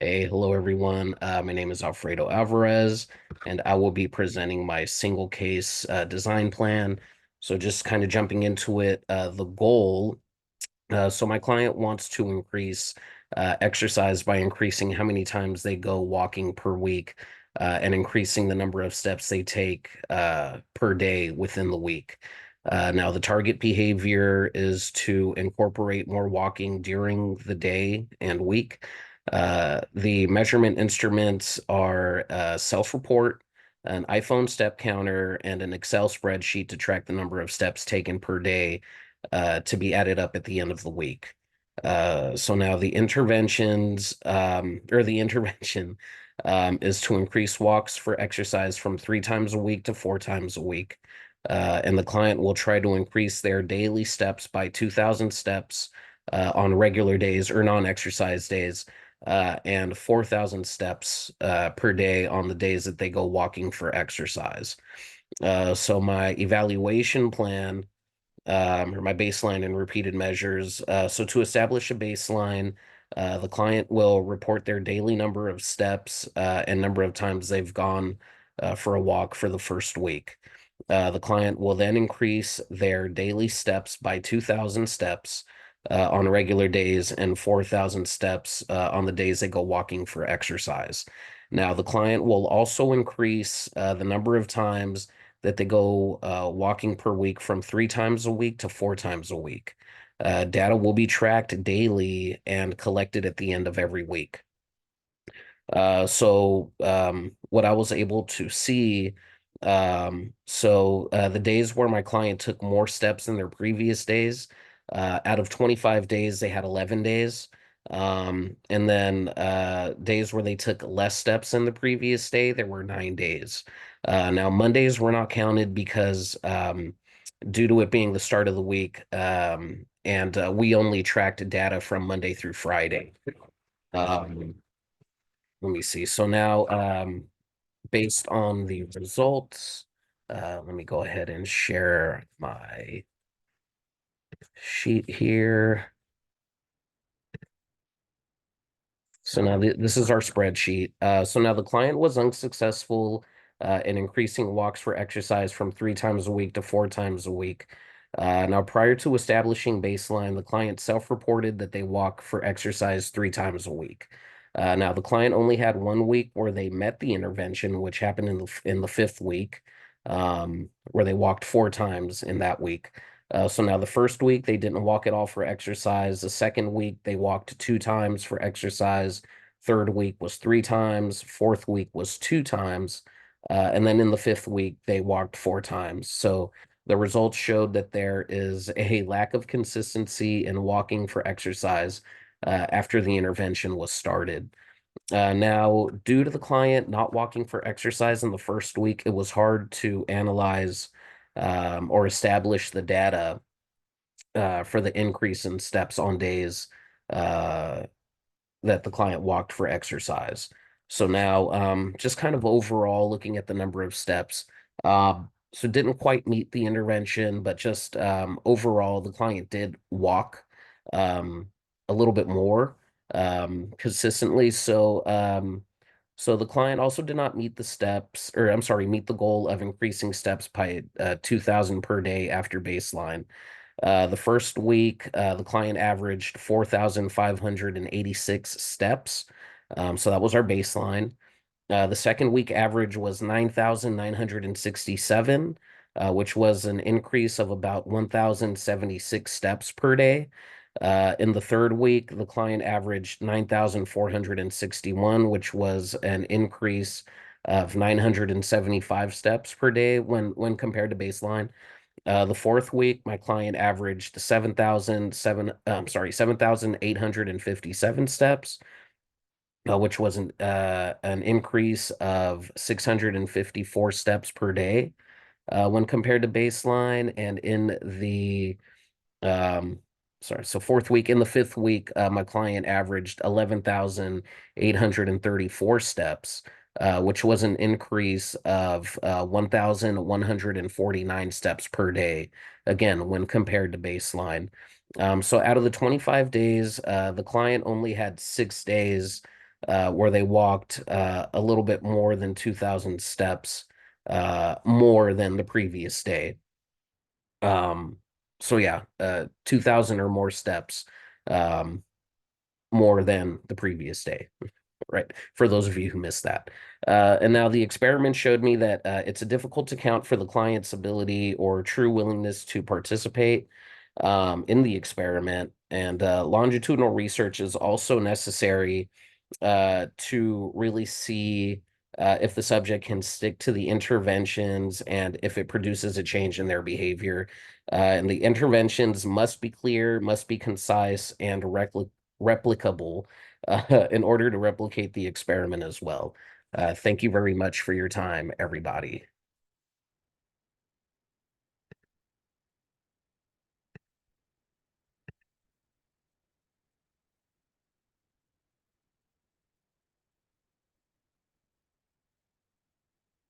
Hey, hello everyone. My name is Alfredo Alvarez, and I will be presenting my single case design plan. So just kind of jumping into it, the goal. So my client wants to increase exercise by increasing how many times they go walking per week, and increasing the number of steps they take per day within the week. Now, the target behavior is to incorporate more walking during the day and week. The measurement instruments are self-report, an iPhone step counter, and an Excel spreadsheet to track the number of steps taken per day to be added up at the end of the week. So now the interventions, or the intervention, is to increase walks for exercise from 3 times a week to 4 times a week. And the client will try to increase their daily steps by 2,000 steps on regular days or non-exercise days, and 4,000 steps per day on the days that they go walking for exercise. So my evaluation plan, or my baseline and repeated measures. So to establish a baseline, the client will report their daily number of steps and number of times they've gone for a walk for the first week. The client will then increase their daily steps by 2,000 steps on regular days and 4,000 steps on the days they go walking for exercise. Now, the client will also increase the number of times that they go walking per week from 3 times a week to 4 times a week. Data will be tracked daily and collected at the end of every week. What I was able to see, the days where my client took more steps than their previous days, out of 25 days, they had 11 days. And then days where they took less steps than the previous day, there were 9 days. Now, Mondays were not counted because due to it being the start of the week, and we only tracked data from Monday through Friday. Um, Let me see. So now, based on the results, let me go ahead and share my sheet here. So now this is our spreadsheet. So now the client was unsuccessful in increasing walks for exercise from 3 times a week to 4 times a week. Now, prior to establishing baseline, the client self-reported that they walk for exercise 3 times a week. Now, the client only had 1 week where they met the intervention, which happened in the fifth week, where they walked 4 times in that week. So now the first week they didn't walk at all for exercise. The second week they walked 2 times for exercise. Third week was 3 times. Fourth week was 2 times. And then in the fifth week they walked 4 times. So the results showed that there is a lack of consistency in walking for exercise after the intervention was started. Now, due to the client not walking for exercise in the first week, it was hard to analyze or establish the data for the increase in steps on days uh, that the client walked for exercise. So now, just kind of overall looking at the number of steps. So didn't quite meet the intervention, but just overall, the client did walk um, a little bit more consistently. So the client also did not meet the steps, or I'm sorry, meet the goal of increasing steps by 2,000 per day after baseline. The first week, the client averaged 4,586 steps. So that was our baseline. The second week average was 9,967, which was an increase of about 1,076 steps per day. In the third week, the client averaged 9,461, which was an increase of 975 steps per day when compared to baseline. The fourth week, my client averaged 7,857 steps, which was an increase of 654 steps per day when compared to baseline. And in the um, so fourth week, in the fifth week, my client averaged 11,834 steps, which was an increase of 1,149 steps per day, again, when compared to baseline. So out of the 25 days, the client only had 6 days where they walked a little bit more than 2,000 steps more than the previous day. Um, so yeah, 2,000 or more steps um, more than the previous day. Right. For those of you who missed that. And now the experiment showed me that it's difficult to count for the client's ability or true willingness to participate in the experiment. And longitudinal research is also necessary to really see if the subject can stick to the interventions and if it produces a change in their behavior. And the interventions must be clear, must be concise, and replicable in order to replicate the experiment as well. Thank you very much for your time, everybody.